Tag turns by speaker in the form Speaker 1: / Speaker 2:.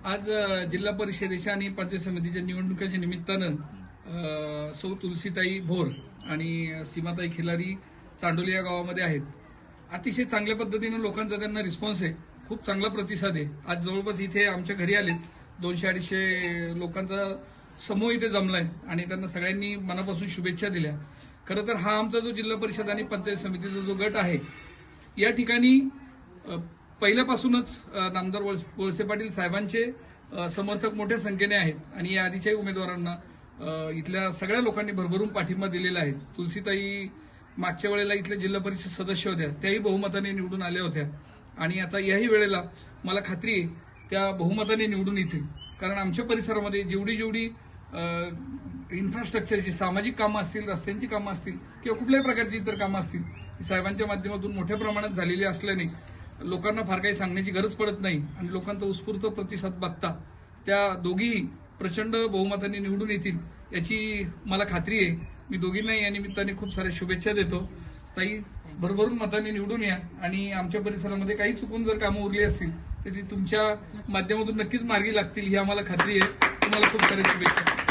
Speaker 1: आज जिल्हा परिषदेच्या आणि पंचायत समितीच्या निवडणुकीच्या निमित्तानं सौ तुलसीताई भोर आणि सीमाताई खिलारी चांडोली या गावामध्ये आहेत. अतिशय चांगल्या पद्धतीनं लोकांचा त्यांना रिस्पॉन्स आहे. खूप चांगला प्रतिसाद आहे. आज जवळपास इथे आमच्या घरी आलेत 200-250 लोकांचा समूह इथे जमलाय आणि त्यांना सगळ्यांनी मनापासून शुभेच्छा दिल्या. खरं तर हा आमचा जो जिल्हा परिषद आणि पंचायत समितीचा जो गट आहे या ठिकाणी पहिल्यापासूनच नामदार वळसे पाटील साहेबांचे समर्थक मोठ्या संख्येने आहेत आणि या आधीच्याही उमेदवारांना इथल्या सगळ्या लोकांनी भरभरून पाठिंबा दिलेला आहे. तुलसीताई मागच्या वेळेला इथल्या जिल्हा परिषद सदस्य होत्या, त्याही बहुमताने निवडून आल्या होत्या आणि आता याही वेळेला मला खात्री आहे त्या बहुमताने निवडून येतील. कारण आमच्या परिसरामध्ये जेवढी इन्फ्रास्ट्रक्चरची सामाजिक कामं असतील, रस्त्यांची कामं असतील किंवा कुठल्याही प्रकारची इतर कामं असतील, साहेबांच्या माध्यमातून मोठ्या प्रमाणात झालेली असल्याने लोकांना फार काही सांगण्याची गरज पडत नाही आणि लोकांचा उत्स्फूर्त प्रतिसाद बघता त्या दोघीही प्रचंड बहुमताने निवडून येतील याची मला खात्री आहे. मी दोघींनाही या निमित्ताने खूप साऱ्या शुभेच्छा देतो. ताई, भरभरून मताने निवडून या आणि आमच्या परिसरामध्ये काही चुकून जर कामं उरली असतील तर ती तुमच्या माध्यमातून नक्कीच मार्गी लागतील ही आम्हाला खात्री आहे. तुम्हाला खूप साऱ्या शुभेच्छा.